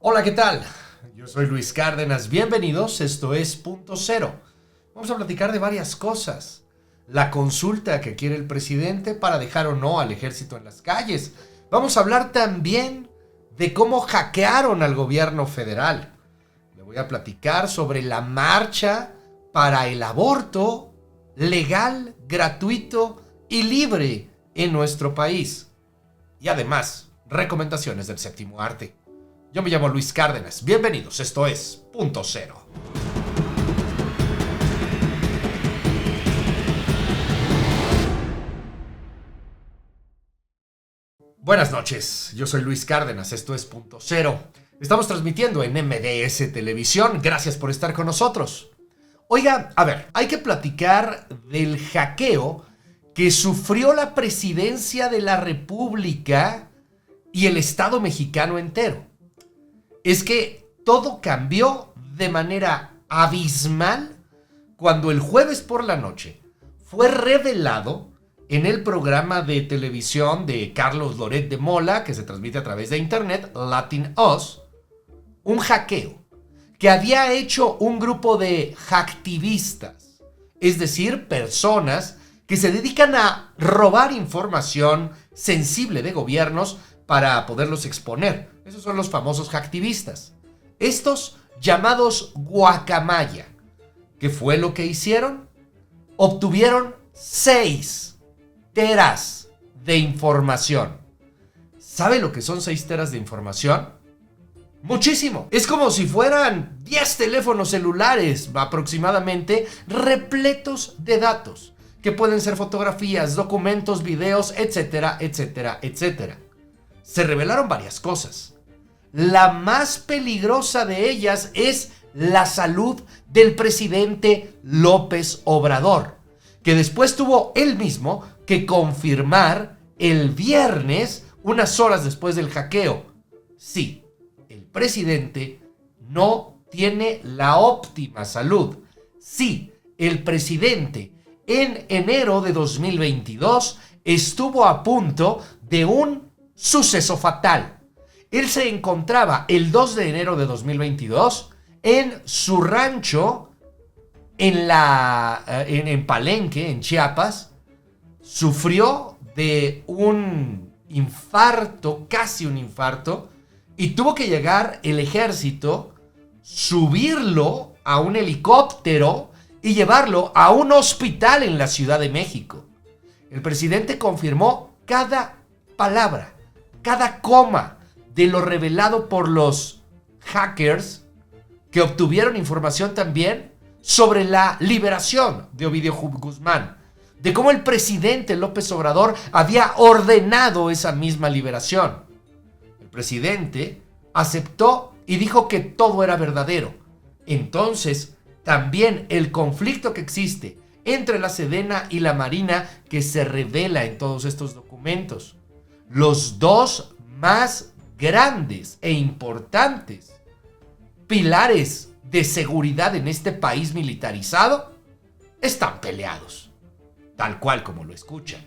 Hola, ¿qué tal? Yo soy Luis Cárdenas, bienvenidos, esto es Punto Cero. Vamos a platicar de varias cosas. La consulta que quiere el presidente para dejar o no al ejército en las calles. Vamos a hablar también de cómo hackearon al gobierno federal. Le voy a platicar sobre la marcha para el aborto legal, gratuito y libre en nuestro país. Y además, recomendaciones del séptimo arte. Yo me llamo Luis Cárdenas. Bienvenidos, esto es Punto Cero. Buenas noches, yo soy Luis Cárdenas, esto es Punto Cero. Estamos transmitiendo en MDS Televisión, gracias por estar con nosotros. Oiga, a ver, hay que platicar del hackeo que sufrió la presidencia de la República y el Estado mexicano entero. Es que todo cambió de manera abismal cuando el jueves por la noche fue revelado en el programa de televisión de Carlos Loret de Mola, que se transmite a través de internet, Latin Us, un hackeo que había hecho un grupo de hacktivistas, es decir, personas que se dedican a robar información sensible de gobiernos para poderlos exponer. Esos son los famosos hacktivistas. Estos llamados guacamaya. ¿Qué fue lo que hicieron? Obtuvieron 6 teras de información. ¿Sabe lo que son 6 teras de información? Muchísimo. Es como si fueran 10 teléfonos celulares aproximadamente repletos de datos, que pueden ser fotografías, documentos, videos, etcétera, etcétera, etcétera. Se revelaron varias cosas. La más peligrosa de ellas es la salud del presidente López Obrador, que después tuvo él mismo que confirmar el viernes, unas horas después del hackeo. Sí, el presidente no tiene la óptima salud. Sí, el presidente en enero de 2022 estuvo a punto de un suceso fatal. Él se encontraba el 2 de enero de 2022 en su rancho en Palenque, en Chiapas. Sufrió de un infarto, casi un infarto, y tuvo que llegar el ejército, subirlo a un helicóptero y llevarlo a un hospital en la Ciudad de México. El presidente confirmó cada palabra, cada coma de lo revelado por los hackers, que obtuvieron información también sobre la liberación de Ovidio Guzmán, de cómo el presidente López Obrador había ordenado esa misma liberación. El presidente aceptó y dijo que todo era verdadero. Entonces, también el conflicto que existe entre la Sedena y la Marina, que se revela en todos estos documentos. Los dos más grandes e importantes pilares de seguridad en este país militarizado están peleados, tal cual como lo escuchan.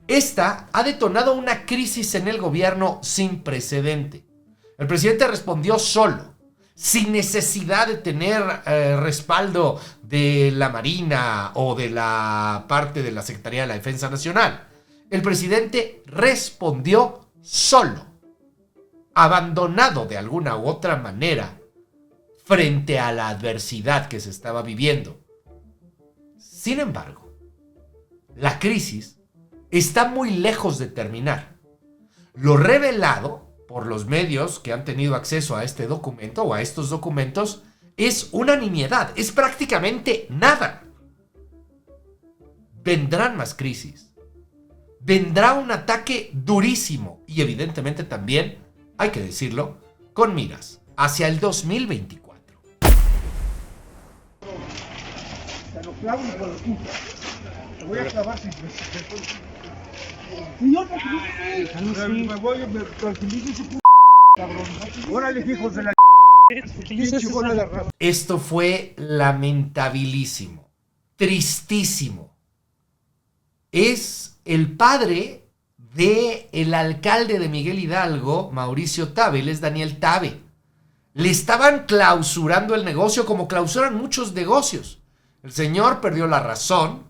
Esta ha detonado una crisis en el gobierno sin precedente. El presidente respondió solo, sin necesidad de tener respaldo de la Marina o de la parte de la Secretaría de la Defensa Nacional. El presidente respondió solo, abandonado de alguna u otra manera frente a la adversidad que se estaba viviendo. Sin embargo, la crisis está muy lejos de terminar. Lo revelado por los medios que han tenido acceso a este documento o a estos documentos es una nimiedad, es prácticamente nada. Vendrán más crisis. Vendrá un ataque durísimo y evidentemente también, hay que decirlo, con miras hacia el 2024. Te lo clavo y por el culo. Te voy a clavar sin señor, me voy a tranquilice ese p***, cabrón. Órale, hijos de la Esto fue lamentabilísimo, tristísimo. Es el padre del alcalde de Miguel Hidalgo, Mauricio Tabe, él es Daniel Tabe. Le estaban clausurando el negocio como clausuran muchos negocios. El señor perdió la razón,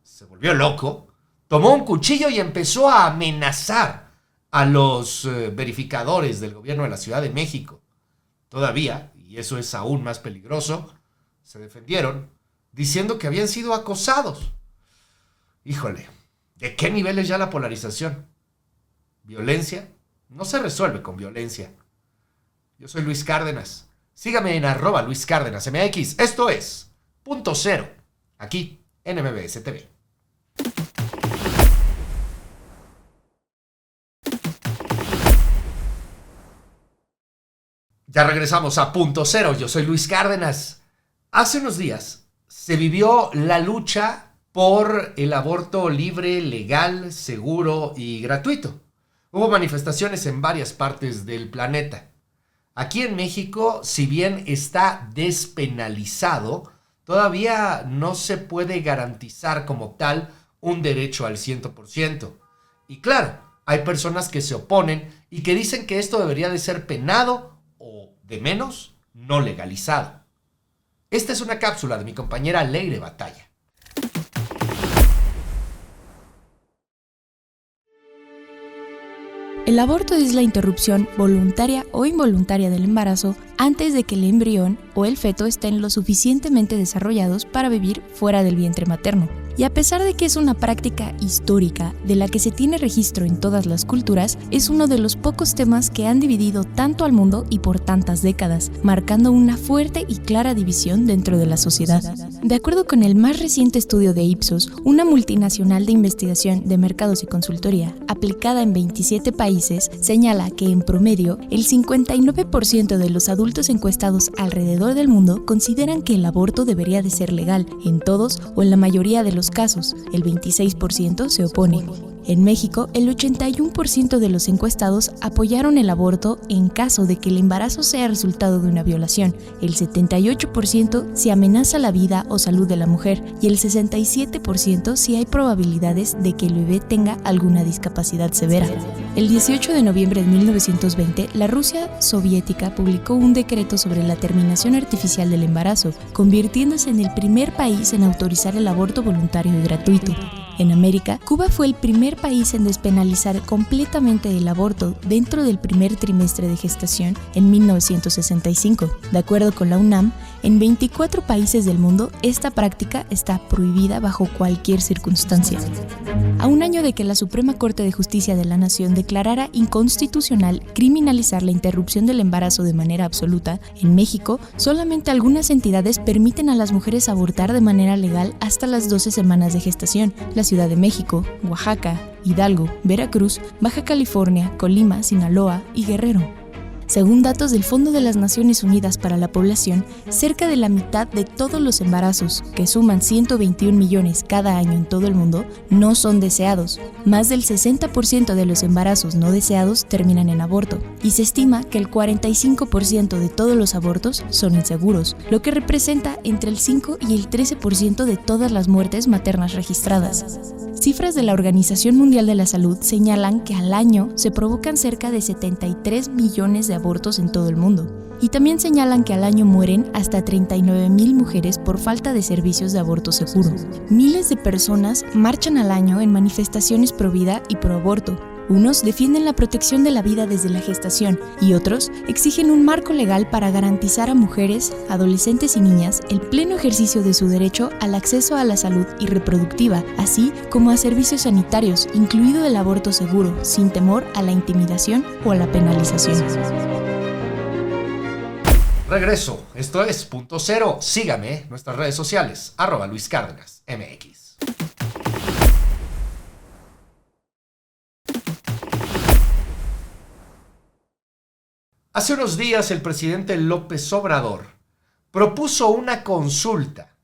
se volvió loco, tomó un cuchillo y empezó a amenazar a los verificadores del gobierno de la Ciudad de México. Todavía, y eso es aún más peligroso, se defendieron diciendo que habían sido acosados. Híjole, ¿de qué nivel es ya la polarización? ¿Violencia? No se resuelve con violencia. Yo soy Luis Cárdenas. Sígame en @LuisCárdenasMX. Esto es Punto Cero, aquí en MBS TV. Ya regresamos a Punto Cero. Yo soy Luis Cárdenas. Hace unos días se vivió la lucha por el aborto libre, legal, seguro y gratuito. Hubo manifestaciones en varias partes del planeta. Aquí en México, si bien está despenalizado, todavía no se puede garantizar como tal un derecho al 100%. Y claro, hay personas que se oponen y que dicen que esto debería de ser penado o, de menos, no legalizado. Esta es una cápsula de mi compañera Leire Batalla. El aborto es la interrupción voluntaria o involuntaria del embarazo antes de que el embrión o el feto estén lo suficientemente desarrollados para vivir fuera del vientre materno. Y a pesar de que es una práctica histórica de la que se tiene registro en todas las culturas, es uno de los pocos temas que han dividido tanto al mundo y por tantas décadas, marcando una fuerte y clara división dentro de la sociedad. De acuerdo con el más reciente estudio de Ipsos, una multinacional de investigación de mercados y consultoría, aplicada en 27 países, señala que en promedio el 59% de los adultos encuestados alrededor del mundo consideran que el aborto debería de ser legal en todos o en la mayoría de los casos. El 26% se opone. En México, el 81% de los encuestados apoyaron el aborto en caso de que el embarazo sea resultado de una violación, el 78% si amenaza la vida o salud de la mujer y el 67% si hay probabilidades de que el bebé tenga alguna discapacidad severa. El 18 de noviembre de 1920, la Rusia soviética publicó un decreto sobre la terminación artificial del embarazo, convirtiéndose en el primer país en autorizar el aborto voluntario y gratuito. En América, Cuba fue el primer país en despenalizar completamente el aborto dentro del primer trimestre de gestación en 1965. De acuerdo con la UNAM, en 24 países del mundo, esta práctica está prohibida bajo cualquier circunstancia. A un año de que la Suprema Corte de Justicia de la Nación declarara inconstitucional criminalizar la interrupción del embarazo de manera absoluta, en México, solamente algunas entidades permiten a las mujeres abortar de manera legal hasta las 12 semanas de gestación. La Ciudad de México, Oaxaca, Hidalgo, Veracruz, Baja California, Colima, Sinaloa y Guerrero. Según datos del Fondo de las Naciones Unidas para la Población, cerca de la mitad de todos los embarazos, que suman 121 millones cada año en todo el mundo, no son deseados. Más del 60% de los embarazos no deseados terminan en aborto, y se estima que el 45% de todos los abortos son inseguros, lo que representa entre el 5 y el 13% de todas las muertes maternas registradas. Cifras de la Organización Mundial de la Salud señalan que al año se provocan cerca de 73 millones de abortos en todo el mundo. Y también señalan que al año mueren hasta 39,000 mujeres por falta de servicios de aborto seguro. Miles de personas marchan al año en manifestaciones pro vida y pro aborto. Unos defienden la protección de la vida desde la gestación y otros exigen un marco legal para garantizar a mujeres, adolescentes y niñas el pleno ejercicio de su derecho al acceso a la salud y reproductiva, así como a servicios sanitarios, incluido el aborto seguro, sin temor a la intimidación o a la penalización. Regreso, esto es Punto Cero. Sígame en nuestras redes sociales, @LuisCárdenasMX. Hace unos días el presidente López Obrador propuso una consulta.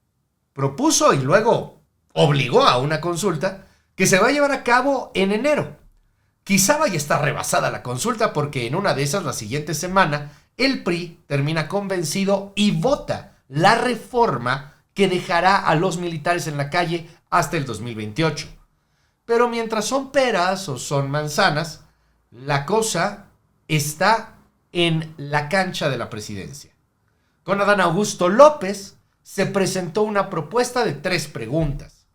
Propuso y luego obligó a una consulta que se va a llevar a cabo en enero. Quizá vaya a estar rebasada la consulta porque en una de esas, la siguiente semana, el PRI termina convencido y vota la reforma que dejará a los militares en la calle hasta el 2028. Pero mientras son peras o son manzanas, la cosa está en la cancha de la presidencia. Con Adán Augusto López se presentó una propuesta de 3 preguntas.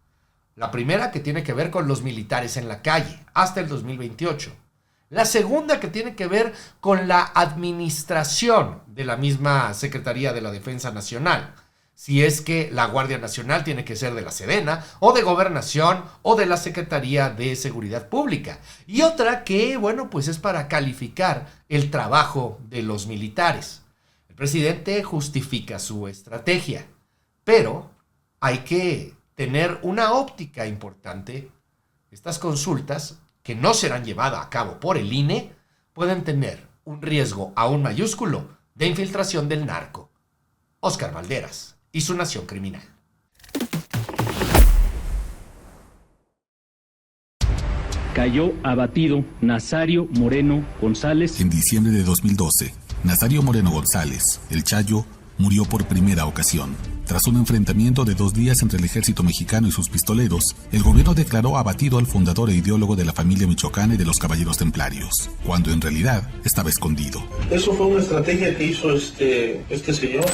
La primera, que tiene que ver con los militares en la calle hasta el 2028. La segunda, que tiene que ver con la administración de la misma Secretaría de la Defensa Nacional. Si es que la Guardia Nacional tiene que ser de la Sedena, o de Gobernación, o de la Secretaría de Seguridad Pública. Y otra que, bueno, pues es para calificar el trabajo de los militares. El presidente justifica su estrategia, pero hay que tener una óptica importante. Estas consultas, que no serán llevadas a cabo por el INE, pueden tener un riesgo aún mayúsculo de infiltración del narco. Óscar Valderas y su nación criminal. Cayó abatido Nazario Moreno González. En diciembre de 2012, Nazario Moreno González, el Chayo, murió por primera ocasión. Tras un enfrentamiento de 2 días entre el ejército mexicano y sus pistoleros, el gobierno declaró abatido al fundador e ideólogo de la familia michoacana y de los caballeros templarios, cuando en realidad estaba escondido. Eso fue una estrategia que hizo este señor,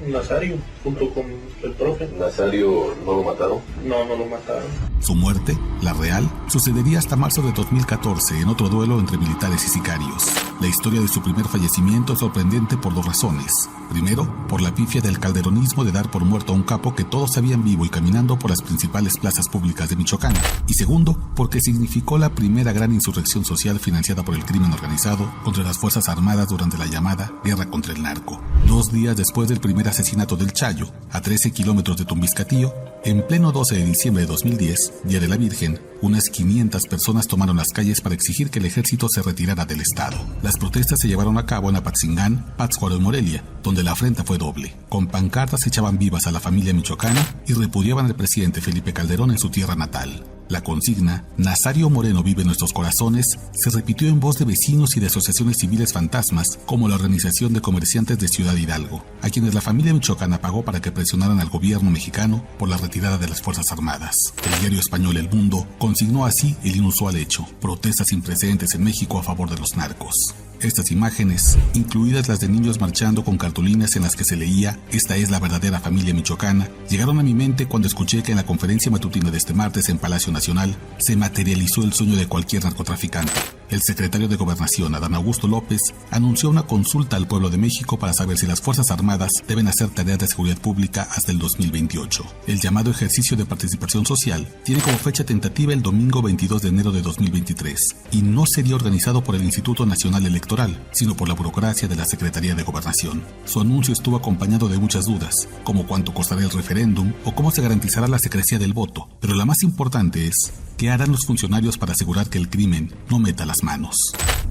Nazario, junto con el profe. ¿Nazario no lo mataron? No, no lo mataron. Su muerte, la real, sucedería hasta marzo de 2014 en otro duelo entre militares y sicarios. La historia de su primer fallecimiento es sorprendente por 2 razones. Primero, por la pifia del calderonismo de dar por muerto a un capo que todos sabían vivo y caminando por las principales plazas públicas de Michoacán. Y segundo, porque significó la primera gran insurrección social financiada por el crimen organizado contra las Fuerzas Armadas durante la llamada Guerra contra el Narco. 2 días después del primer asesinato del Chayo, a 13 kilómetros de Tumbiscatío, en pleno 12 de diciembre de 2010, Día de la Virgen, unas 500 personas tomaron las calles para exigir que el ejército se retirara del estado. Las protestas se llevaron a cabo en Apatzingán, Pátzcuaro y Morelia, donde la afrenta fue doble. Con pancartas echaban vivas a la familia michoacana y repudiaban al presidente Felipe Calderón en su tierra natal. La consigna, Nazario Moreno vive en nuestros corazones, se repitió en voz de vecinos y de asociaciones civiles fantasmas, como la Organización de Comerciantes de Ciudad Hidalgo, a quienes la familia michoacana pagó para que presionaran al gobierno mexicano por la retirada de las Fuerzas Armadas. El diario español El Mundo consignó así el inusual hecho: protestas sin precedentes en México a favor de los narcos. Estas imágenes, incluidas las de niños marchando con cartulinas en las que se leía "Esta es la verdadera familia michoacana", llegaron a mi mente cuando escuché que en la conferencia matutina de este martes en Palacio Nacional se materializó el sueño de cualquier narcotraficante. El secretario de Gobernación, Adán Augusto López, anunció una consulta al pueblo de México para saber si las Fuerzas Armadas deben hacer tareas de seguridad pública hasta el 2028. El llamado ejercicio de participación social tiene como fecha tentativa el domingo 22 de enero de 2023 y no sería organizado por el Instituto Nacional Electoral, sino por la burocracia de la Secretaría de Gobernación. Su anuncio estuvo acompañado de muchas dudas, como cuánto costará el referéndum o cómo se garantizará la secrecía del voto, pero la más importante es ¿qué harán los funcionarios para asegurar que el crimen no meta las manos?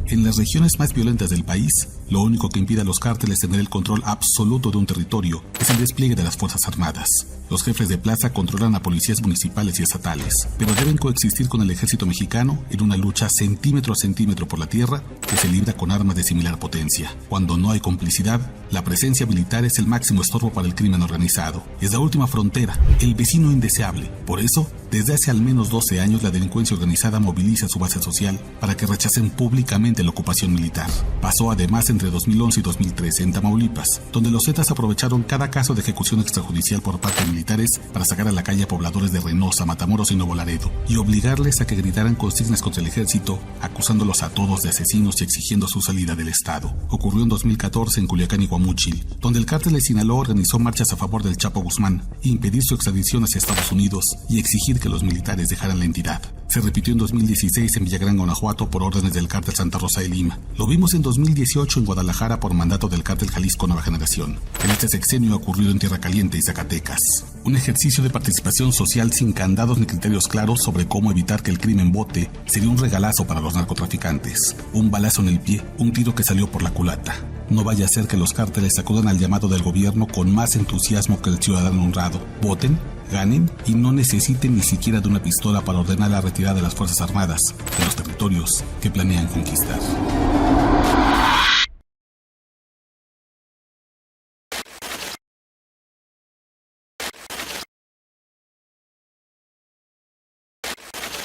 En las regiones más violentas del país, lo único que impide a los cárteles tener el control absoluto de un territorio es el despliegue de las Fuerzas Armadas. Los jefes de plaza controlan a policías municipales y estatales, pero deben coexistir con el ejército mexicano en una lucha centímetro a centímetro por la tierra que se libra con armas de similar potencia. Cuando no hay complicidad, la presencia militar es el máximo estorbo para el crimen organizado. Es la última frontera, el vecino indeseable. Por eso, desde hace al menos 12 años la delincuencia organizada moviliza su base social para que rechacen públicamente la ocupación militar. Pasó además entre 2011 y 2013 en Tamaulipas, donde los Zetas aprovecharon cada caso de ejecución extrajudicial por parte de militares para sacar a la calle a pobladores de Reynosa, Matamoros y Nuevo Laredo y obligarles a que gritaran consignas contra el ejército, acusándolos a todos de asesinos y exigiendo su salida del estado. Ocurrió en 2014 en Culiacán y Guamúchil, donde el cártel de Sinaloa organizó marchas a favor del Chapo Guzmán, impedir su extradición hacia Estados Unidos y exigir que los militares dejaran la entidad. Se repitió en 2016 en Villagrán, Guanajuato, por órdenes del cártel Santa Rosa de Lima. Lo vimos en 2018 en Guadalajara por mandato del cártel Jalisco Nueva Generación. En este sexenio ha ocurrido en Tierra Caliente y Zacatecas. Un ejercicio de participación social sin candados ni criterios claros sobre cómo evitar que el crimen vote sería un regalazo para los narcotraficantes. Un balazo en el pie, un tiro que salió por la culata. No vaya a ser que los cárteles acudan al llamado del gobierno con más entusiasmo que el ciudadano honrado. Voten, ganen y no necesiten ni siquiera de una pistola para ordenar la retirada de las Fuerzas Armadas de los territorios que planean conquistar.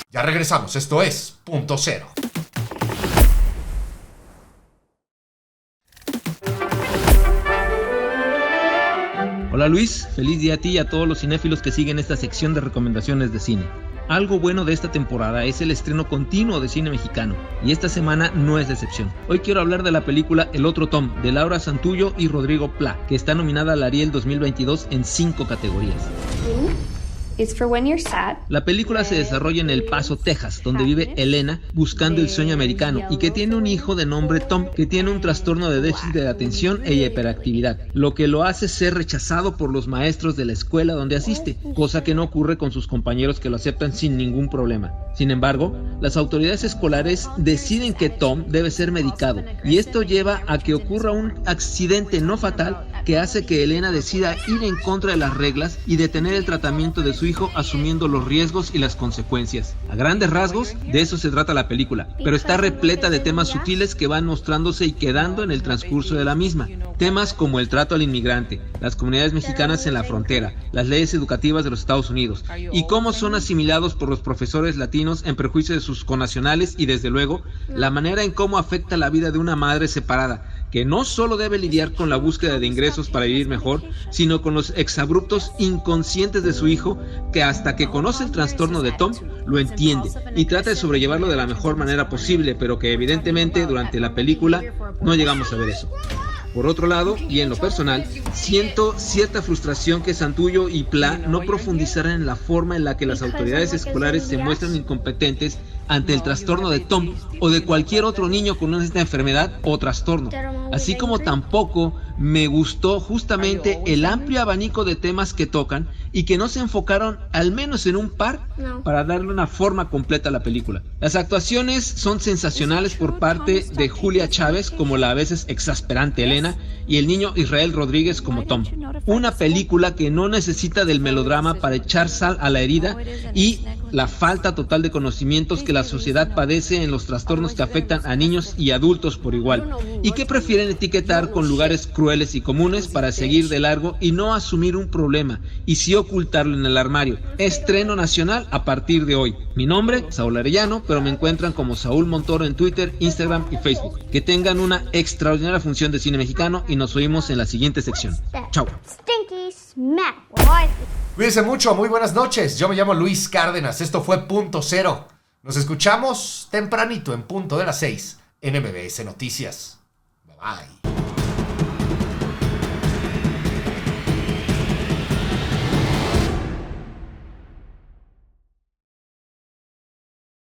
Ya regresamos, esto es Punto Cero. Hola Luis, feliz día a ti y a todos los cinéfilos que siguen esta sección de recomendaciones de cine. Algo bueno de esta temporada es el estreno continuo de cine mexicano, y esta semana no es la excepción. Hoy quiero hablar de la película El Otro Tom, de Laura Santullo y Rodrigo Pla, que está nominada al Ariel 2022 en 5 categorías. La película se desarrolla en El Paso, Texas, donde vive Elena buscando el sueño americano y que tiene un hijo de nombre Tom, que tiene un trastorno de déficit de atención e hiperactividad, lo que lo hace ser rechazado por los maestros de la escuela donde asiste, cosa que no ocurre con sus compañeros que lo aceptan sin ningún problema. Sin embargo, las autoridades escolares deciden que Tom debe ser medicado, y esto lleva a que ocurra un accidente no fatal que hace que Elena decida ir en contra de las reglas y detener el tratamiento de su hijo, asumiendo los riesgos y las consecuencias. A grandes rasgos, de eso se trata la película, pero está repleta de temas sutiles que van mostrándose y quedando en el transcurso de la misma. Temas como el trato al inmigrante, las comunidades mexicanas en la frontera, las leyes educativas de los Estados Unidos, y cómo son asimilados por los profesores latinos en perjuicio de sus connacionales, y desde luego, la manera en cómo afecta la vida de una madre separada, que no solo debe lidiar con la búsqueda de ingresos para vivir mejor, sino con los exabruptos inconscientes de su hijo, que hasta que conoce el trastorno de Tom, lo entiende y trata de sobrellevarlo de la mejor manera posible, pero que evidentemente durante la película no llegamos a ver eso. Por otro lado, y en lo personal, siento cierta frustración que Santullo y Pla no profundizaran en la forma en la que las autoridades escolares se muestran incompetentes ante el trastorno de Tom o de cualquier otro niño con esta enfermedad o trastorno. Así como tampoco me gustó justamente el amplio abanico de temas que tocan y que no se enfocaron al menos en un par para darle una forma completa a la película. Las actuaciones son sensacionales por parte de Julia Chávez como la a veces exasperante Elena y el niño Israel Rodríguez como Tom. Una película que no necesita del melodrama para echar sal a la herida y la falta total de conocimientos que la sociedad padece en los trastornos que afectan a niños y adultos por igual, y que prefieren etiquetar con lugares crueles y comunes para seguir de largo y no asumir un problema, y sí ocultarlo en el armario. Estreno nacional a partir de hoy. Mi nombre, Saúl Arellano, pero me encuentran como Saúl Montoro en Twitter, Instagram y Facebook. Que tengan una extraordinaria función de cine mexicano y nos oímos en la siguiente sección. Chao. Cuídense mucho, muy buenas noches. Yo me llamo Luis Cárdenas, esto fue Punto Cero. Nos escuchamos tempranito en punto de las 6 en MBS Noticias. Bye bye.